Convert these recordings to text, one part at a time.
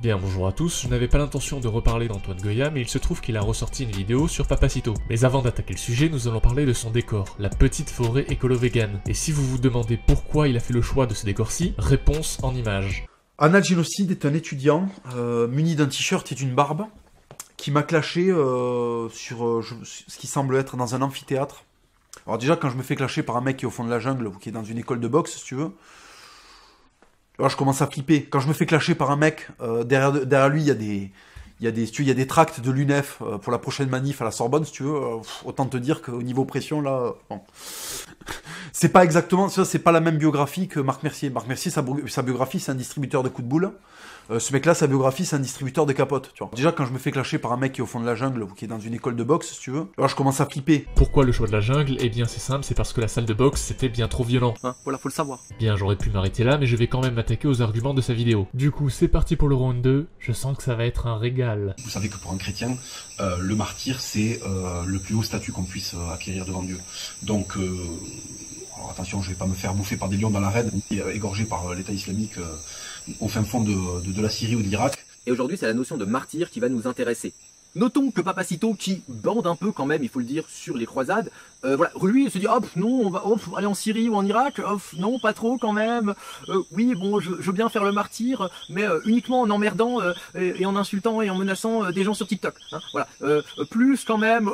Bien, bonjour à tous, je n'avais pas l'intention de reparler d'Antoine Goya, mais il se trouve qu'il a ressorti une vidéo sur Papacito. Mais avant d'attaquer le sujet, nous allons parler de son décor, la petite forêt écolo-vegan. Et si vous vous demandez pourquoi il a fait le choix de ce décor-ci, réponse en images. Anna Genocide est un étudiant muni d'un t-shirt et d'une barbe qui m'a clashé sur ce qui semble être dans un amphithéâtre. Alors déjà, quand je me fais clasher par un mec qui est au fond de la jungle ou qui est dans une école de boxe, si tu veux, alors je commence à flipper. Quand je me fais clasher par un mec, derrière lui, il y a des tracts de l'UNEF pour la prochaine manif à la Sorbonne, si tu veux. Autant te dire qu'au niveau pression, là... Bon. C'est pas exactement... C'est pas la même biographie que Marc Mercier. Marc Mercier, sa biographie, c'est un distributeur de coups de boule. Ce mec-là, sa biographie, c'est un distributeur de capotes, tu vois. Déjà, quand je me fais clasher par un mec qui est au fond de la jungle ou qui est dans une école de boxe, si tu veux, alors je commence à flipper. Pourquoi le choix de la jungle? Eh bien c'est simple, c'est parce que la salle de boxe c'était bien trop violent. Hein, voilà, faut le savoir. Bien, j'aurais pu m'arrêter là, mais je vais quand même m'attaquer aux arguments de sa vidéo. Du coup, c'est parti pour le round 2, je sens que ça va être un régal. Vous savez que pour un chrétien, le martyr, c'est le plus haut statut qu'on puisse acquérir devant Dieu. Donc, alors attention, je vais pas me faire bouffer par des lions dans l'arène, égorgé par l'État islamique au fin fond de la Syrie ou de l'Irak. Et aujourd'hui, c'est la notion de martyr qui va nous intéresser. Notons que Papacito, qui bande un peu quand même, il faut le dire, sur les croisades, voilà, lui il se dit hop non, on va aller en Syrie ou en Irak, non pas trop quand même, oui bon je veux bien faire le martyr, mais uniquement en emmerdant et en insultant et en menaçant des gens sur TikTok, hein, voilà, plus quand même,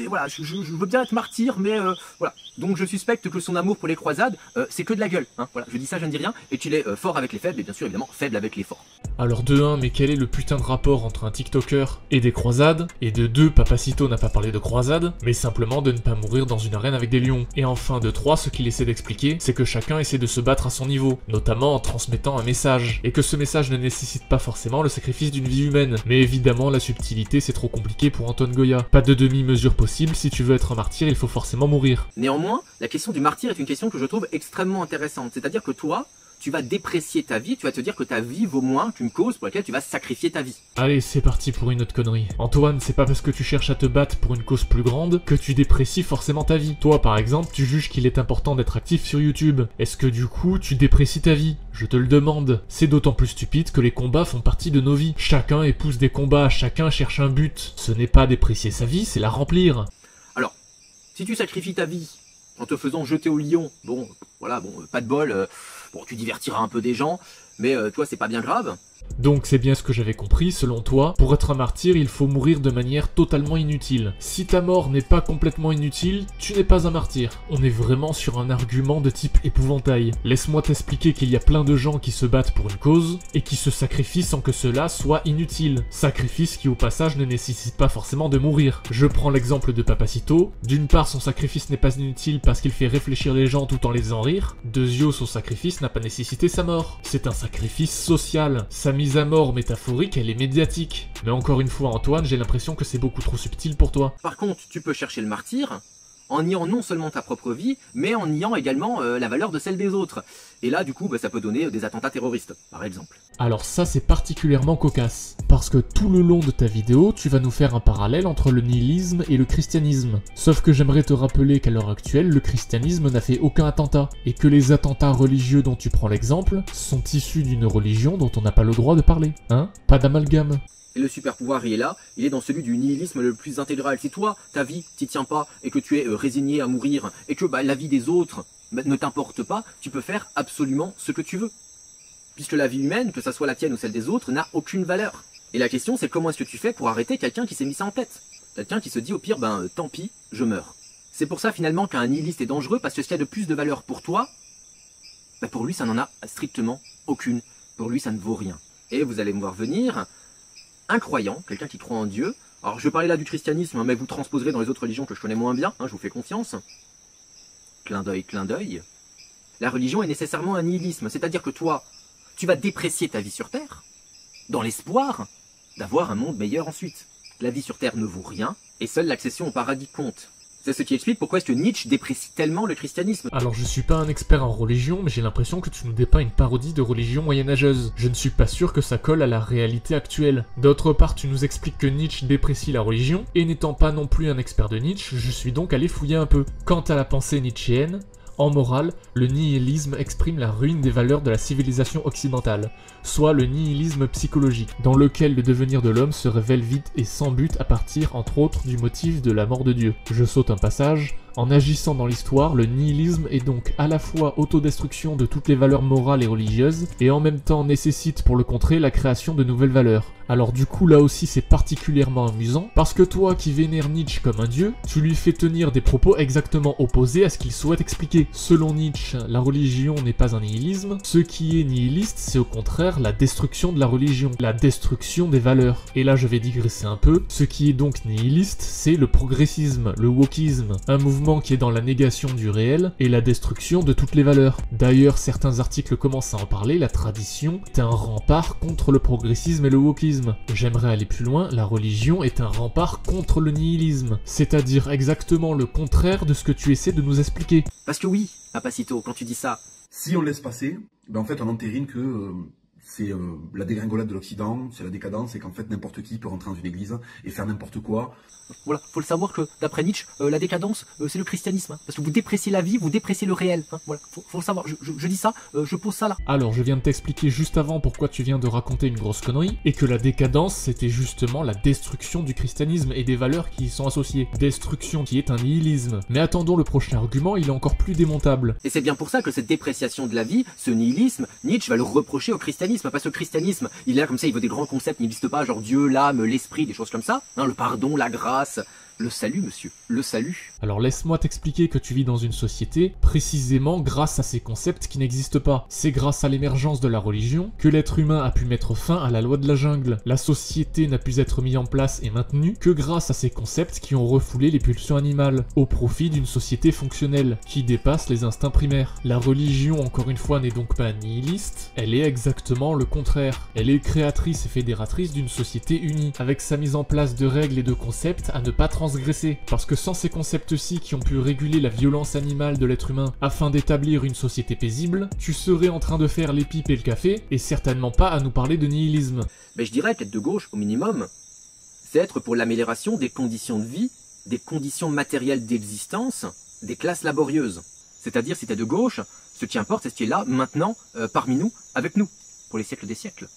voilà, je veux bien être martyr, mais voilà, donc je suspecte que son amour pour les croisades, c'est que de la gueule, hein, voilà, je dis ça, je ne dis rien, et qu'il est fort avec les faibles, et bien sûr évidemment faible avec les forts. Alors de 1, mais quel est le putain de rapport entre un TikToker et des croisades? Et de 2, Papacito n'a pas parlé de croisades, mais simplement de ne pas mourir dans une arène avec des lions. Et enfin de 3, ce qu'il essaie d'expliquer, c'est que chacun essaie de se battre à son niveau, notamment en transmettant un message, et que ce message ne nécessite pas forcément le sacrifice d'une vie humaine. Mais évidemment la subtilité c'est trop compliqué pour Antoine Goya. Pas de demi-mesure possible, si tu veux être un martyr il faut forcément mourir. Néanmoins, la question du martyr est une question que je trouve extrêmement intéressante, c'est-à-dire que toi, tu vas déprécier ta vie, tu vas te dire que ta vie vaut moins qu'une cause pour laquelle tu vas sacrifier ta vie. Allez, c'est parti pour une autre connerie. Antoine, c'est pas parce que tu cherches à te battre pour une cause plus grande que tu déprécies forcément ta vie. Toi, par exemple, tu juges qu'il est important d'être actif sur YouTube. Est-ce que du coup, tu déprécies ta vie? Je te le demande. C'est d'autant plus stupide que les combats font partie de nos vies. Chacun épouse des combats, chacun cherche un but. Ce n'est pas déprécier sa vie, c'est la remplir. Alors, si tu sacrifies ta vie en te faisant jeter au lion, bon, voilà, bon, pas de bol, bon, tu divertiras un peu des gens, mais toi, c'est pas bien grave. Donc c'est bien ce que j'avais compris, selon toi, pour être un martyr, il faut mourir de manière totalement inutile. Si ta mort n'est pas complètement inutile, tu n'es pas un martyr. On est vraiment sur un argument de type épouvantail. Laisse-moi t'expliquer qu'il y a plein de gens qui se battent pour une cause, et qui se sacrifient sans que cela soit inutile. Sacrifice qui au passage ne nécessite pas forcément de mourir. Je prends l'exemple de Papacito. D'une part, son sacrifice n'est pas inutile parce qu'il fait réfléchir les gens tout en les faisant rire. Deuxièmement, son sacrifice n'a pas nécessité sa mort. C'est un sacrifice social. Sa mise à mort métaphorique, elle est médiatique. Mais encore une fois, Antoine, j'ai l'impression que c'est beaucoup trop subtil pour toi. Par contre, tu peux chercher le martyr en niant non seulement ta propre vie, mais en niant également la valeur de celle des autres. Et là, du coup, ça peut donner des attentats terroristes, par exemple. Alors ça, c'est particulièrement cocasse. Parce que tout le long de ta vidéo, tu vas nous faire un parallèle entre le nihilisme et le christianisme. Sauf que j'aimerais te rappeler qu'à l'heure actuelle, le christianisme n'a fait aucun attentat. Et que les attentats religieux dont tu prends l'exemple sont issus d'une religion dont on n'a pas le droit de parler. Hein? Pas d'amalgame. Et le super pouvoir, il est là, il est dans celui du nihilisme le plus intégral. Si toi, ta vie t'y tient pas, et que tu es résigné à mourir, et que la vie des autres ne t'importe pas, tu peux faire absolument ce que tu veux. Puisque la vie humaine, que ça soit la tienne ou celle des autres, n'a aucune valeur. Et la question, c'est comment est-ce que tu fais pour arrêter quelqu'un qui s'est mis ça en tête? Quelqu'un qui se dit au pire, tant pis, je meurs. C'est pour ça finalement qu'un nihiliste est dangereux, parce que ce qu'il y a de plus de valeur pour toi, pour lui ça n'en a strictement aucune. Pour lui ça ne vaut rien. Et vous allez me voir venir... Un croyant, quelqu'un qui croit en Dieu, alors je vais parler là du christianisme, mais vous transposerez dans les autres religions que je connais moins bien, je vous fais confiance. Clin d'œil. La religion est nécessairement un nihilisme, c'est-à-dire que toi, tu vas déprécier ta vie sur Terre, dans l'espoir d'avoir un monde meilleur ensuite. La vie sur Terre ne vaut rien, et seule l'accession au paradis compte. C'est ce qui explique pourquoi est-ce que Nietzsche déprécie tellement le christianisme. Alors je suis pas un expert en religion, mais j'ai l'impression que tu nous dépeins une parodie de religion moyenâgeuse. Je ne suis pas sûr que ça colle à la réalité actuelle. D'autre part, tu nous expliques que Nietzsche déprécie la religion, et n'étant pas non plus un expert de Nietzsche, je suis donc allé fouiller un peu. Quant à la pensée nietzschéenne, En morale, le nihilisme exprime la ruine des valeurs de la civilisation occidentale. soit le nihilisme psychologique, dans lequel le devenir de l'homme se révèle vide et sans but à partir entre autres du motif de la mort de Dieu. Je saute un passage. En agissant dans l'histoire, le nihilisme est donc à la fois autodestruction de toutes les valeurs morales et religieuses, et en même temps nécessite pour le contrer la création de nouvelles valeurs. Alors du coup là aussi c'est particulièrement amusant, parce que toi qui vénères Nietzsche comme un dieu, tu lui fais tenir des propos exactement opposés à ce qu'il souhaite expliquer. Selon Nietzsche, la religion n'est pas un nihilisme, ce qui est nihiliste c'est au contraire la destruction de la religion, la destruction des valeurs. Et là je vais digresser un peu, ce qui est donc nihiliste c'est le progressisme, le wokisme, un mouvement qui est dans la négation du réel et la destruction de toutes les valeurs. D'ailleurs, certains articles commencent à en parler, la tradition est un rempart contre le progressisme et le wokisme. J'aimerais aller plus loin, la religion est un rempart contre le nihilisme, c'est-à-dire exactement le contraire de ce que tu essaies de nous expliquer. Parce que oui, Papacito, quand tu dis ça, Si on laisse passer, ben en fait on entérine que c'est la dégringolade de l'Occident, c'est la décadence, et qu'en fait n'importe qui peut rentrer dans une église et faire n'importe quoi. voilà, faut le savoir que d'après Nietzsche, la décadence, c'est le christianisme, hein, parce que vous dépréciez la vie, vous dépréciez le réel, hein, voilà, faut le savoir, je dis ça, je pose ça là. Alors, je viens de t'expliquer juste avant pourquoi tu viens de raconter une grosse connerie, et que la décadence, c'était justement la destruction du christianisme et des valeurs qui y sont associées. Destruction qui est un nihilisme. Mais attendons le prochain argument, il est encore plus démontable. Et c'est bien pour ça que cette dépréciation de la vie, ce nihilisme, Nietzsche va le reprocher au christianisme, parce que le christianisme, il est là comme ça, il veut des grands concepts, il n'existe pas, genre Dieu, l'âme, l'esprit, des choses comme ça, hein, le pardon, la grâce, le salut, monsieur, le salut. Alors laisse-moi t'expliquer que tu vis dans une société, précisément grâce à ces concepts qui n'existent pas. C'est grâce à l'émergence de la religion que l'être humain a pu mettre fin à la loi de la jungle. La société n'a pu être mise en place et maintenue que grâce à ces concepts qui ont refoulé les pulsions animales, au profit d'une société fonctionnelle, qui dépasse les instincts primaires. La religion, encore une fois, n'est donc pas nihiliste, elle est exactement le contraire. Elle est créatrice et fédératrice d'une société unie, avec sa mise en place de règles et de concepts à ne pas transgresser. Parce que sans ces concepts-ci qui ont pu réguler la violence animale de l'être humain afin d'établir une société paisible, tu serais en train de faire les pipes et le café, et certainement pas à nous parler de nihilisme. Mais je dirais qu'être de gauche, au minimum, c'est être pour l'amélioration des conditions de vie, des conditions matérielles d'existence, des classes laborieuses. C'est-à-dire, si t'es de gauche, ce qui importe, c'est ce qui est là, maintenant, parmi nous, avec nous, pour les siècles des siècles.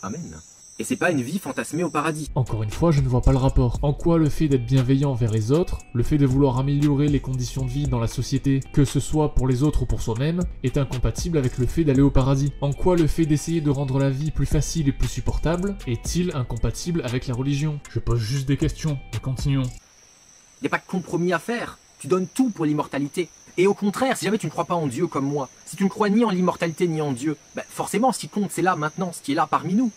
Amen. Et c'est pas une vie fantasmée au paradis. Encore une fois, je ne vois pas le rapport. En quoi le fait d'être bienveillant envers les autres, le fait de vouloir améliorer les conditions de vie dans la société, que ce soit pour les autres ou pour soi-même, est incompatible avec le fait d'aller au paradis? En quoi le fait d'essayer de rendre la vie plus facile et plus supportable est-il incompatible avec la religion? Je pose juste des questions, mais continuons. Il n'y a pas de compromis à faire. Tu donnes tout pour l'immortalité. Et au contraire, si jamais tu ne crois pas en Dieu comme moi, si tu ne crois ni en l'immortalité ni en Dieu, ben forcément, ce qui compte, c'est là, maintenant, ce qui est là parmi nous.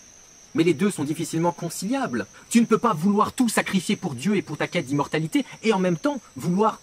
Mais les deux sont difficilement conciliables. Tu ne peux pas vouloir tout sacrifier pour Dieu et pour ta quête d'immortalité, et en même temps vouloir,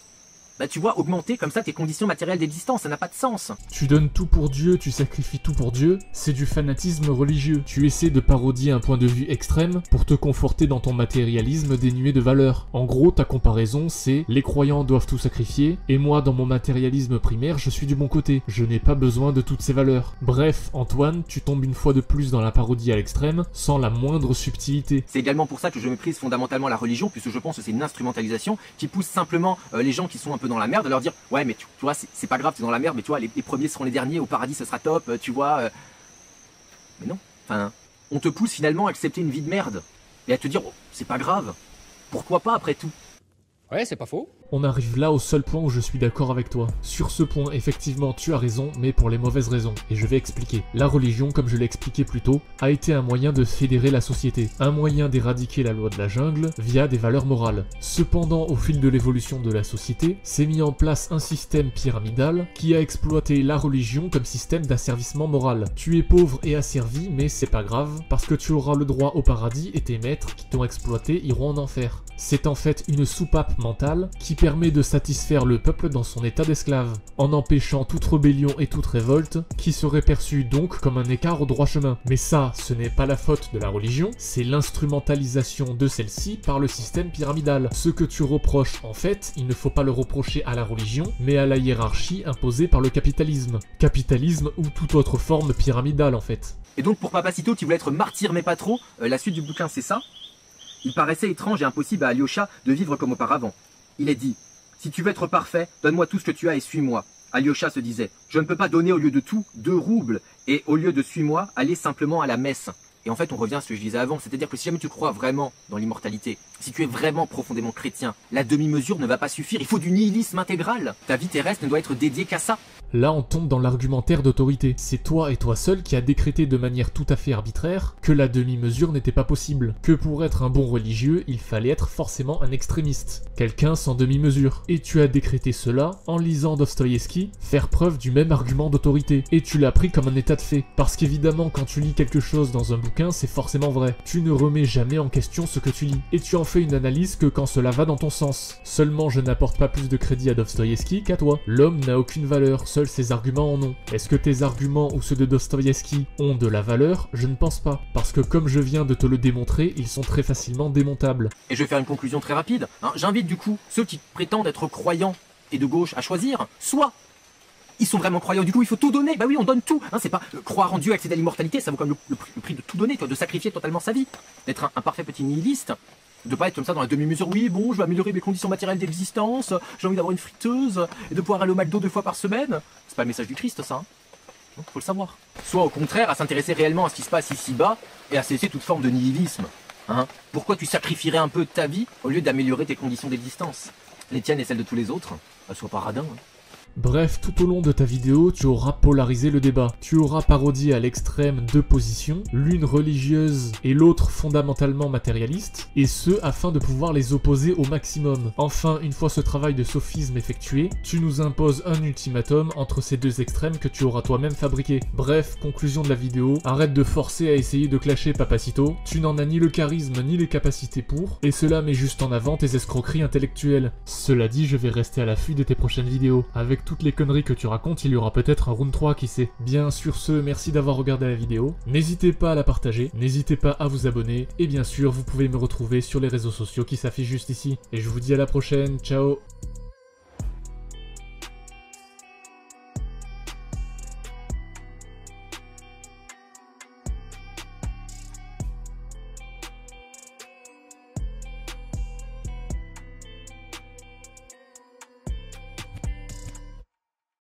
tu vois, augmenter comme ça tes conditions matérielles d'existence. Ça n'a pas de sens. Tu donnes tout pour Dieu, tu sacrifies tout pour Dieu, c'est du fanatisme religieux. Tu essaies de parodier un point de vue extrême pour te conforter dans ton matérialisme dénué de valeur. En gros, ta comparaison, c'est les croyants doivent tout sacrifier, et moi, dans mon matérialisme primaire, je suis du bon côté. Je n'ai pas besoin de toutes ces valeurs. Bref, Antoine, tu tombes une fois de plus dans la parodie à l'extrême, sans la moindre subtilité. C'est également pour ça que je méprise fondamentalement la religion, puisque je pense que c'est une instrumentalisation qui pousse simplement les gens qui sont un peu dans la merde à leur dire ouais mais tu vois c'est pas grave, t'es dans la merde, mais tu vois les premiers seront les derniers, au paradis ce sera top, tu vois. Mais non, enfin on te pousse finalement à accepter une vie de merde et à te dire oh, c'est pas grave, pourquoi pas après tout. Ouais, c'est pas faux. On arrive là au seul point où je suis d'accord avec toi. Sur ce point, effectivement, tu as raison, mais pour les mauvaises raisons. Et je vais expliquer. La religion, comme je l'ai expliqué plus tôt, a été un moyen de fédérer la société. Un moyen d'éradiquer la loi de la jungle via des valeurs morales. Cependant, au fil de l'évolution de la société, s'est mis en place un système pyramidal qui a exploité la religion comme système d'asservissement moral. Tu es pauvre et asservi, mais c'est pas grave, parce que tu auras le droit au paradis et tes maîtres qui t'ont exploité iront en enfer. C'est en fait une soupape mentale qui permet de satisfaire le peuple dans son état d'esclave, en empêchant toute rébellion et toute révolte, qui serait perçue donc comme un écart au droit chemin. Mais ça, ce n'est pas la faute de la religion, c'est l'instrumentalisation de celle-ci par le système pyramidal. Ce que tu reproches, en fait, il ne faut pas le reprocher à la religion, mais à la hiérarchie imposée par le capitalisme. Capitalisme ou toute autre forme pyramidale, en fait. Et donc pour Papacito qui voulait être martyr mais pas trop, la suite du bouquin c'est ça. Il paraissait étrange et impossible à Alyosha de vivre comme auparavant. Il est dit, si tu veux être parfait, donne-moi tout ce que tu as et suis-moi. Alyosha se disait « Je ne peux pas donner au lieu de tout 2 roubles et au lieu de suis-moi, aller simplement à la messe. » Et en fait, on revient à ce que je disais avant, c'est-à-dire que si jamais tu crois vraiment dans l'immortalité, si tu es vraiment profondément chrétien, la demi-mesure ne va pas suffire, il faut du nihilisme intégral. Ta vie terrestre ne doit être dédiée qu'à ça. Là, on tombe dans l'argumentaire d'autorité. C'est toi et toi seul qui a décrété de manière tout à fait arbitraire que la demi-mesure n'était pas possible. Que pour être un bon religieux, il fallait être forcément un extrémiste. Quelqu'un sans demi-mesure. Et tu as décrété cela en lisant Dostoïevski faire preuve du même argument d'autorité. Et tu l'as pris comme un état de fait. Parce qu'évidemment, quand tu lis quelque chose dans un bouquin, c'est forcément vrai. Tu ne remets jamais en question ce que tu lis. Et tu en fais une analyse que quand cela va dans ton sens. Seulement, je n'apporte pas plus de crédit à Dostoïevski qu'à toi. L'homme n'a aucune valeur. Seuls ses arguments en ont. Est-ce que tes arguments ou ceux de Dostoïevski ont de la valeur? Je ne pense pas. Parce que comme je viens de te le démontrer, ils sont très facilement démontables. Et je vais faire une conclusion très rapide. J'invite du coup ceux qui prétendent être croyants et de gauche à choisir. Soit ils sont vraiment croyants, du coup il faut tout donner. Bah oui, on donne tout. C'est pas croire en Dieu, accéder à l'immortalité, ça vaut comme le prix de tout donner, de sacrifier totalement sa vie. D'être un parfait petit nihiliste. De pas être comme ça dans la demi-mesure, oui bon, je vais améliorer mes conditions matérielles d'existence, j'ai envie d'avoir une friteuse, et de pouvoir aller au McDo 2 fois par semaine. C'est pas le message du Christ ça, Donc, faut le savoir. Soit au contraire, à s'intéresser réellement à ce qui se passe ici-bas, et à cesser toute forme de nihilisme. Pourquoi tu sacrifierais un peu ta vie, au lieu d'améliorer tes conditions d'existence? Les tiennes et celles de tous les autres, sois pas radin. Bref, tout au long de ta vidéo, tu auras polarisé le débat. Tu auras parodié à l'extrême 2 positions, l'une religieuse et l'autre fondamentalement matérialiste, et ce afin de pouvoir les opposer au maximum. Enfin, une fois ce travail de sophisme effectué, tu nous imposes un ultimatum entre ces 2 extrêmes que tu auras toi-même fabriqué. Bref, conclusion de la vidéo, arrête de forcer à essayer de clasher Papacito, tu n'en as ni le charisme ni les capacités pour, et cela met juste en avant tes escroqueries intellectuelles. Cela dit, je vais rester à l'affût de tes prochaines vidéos. Avec toutes les conneries que tu racontes, il y aura peut-être un round 3, qui sait. Bien, sur ce, merci d'avoir regardé la vidéo. N'hésitez pas à la partager, n'hésitez pas à vous abonner, et bien sûr, vous pouvez me retrouver sur les réseaux sociaux qui s'affichent juste ici. Et je vous dis à la prochaine, ciao!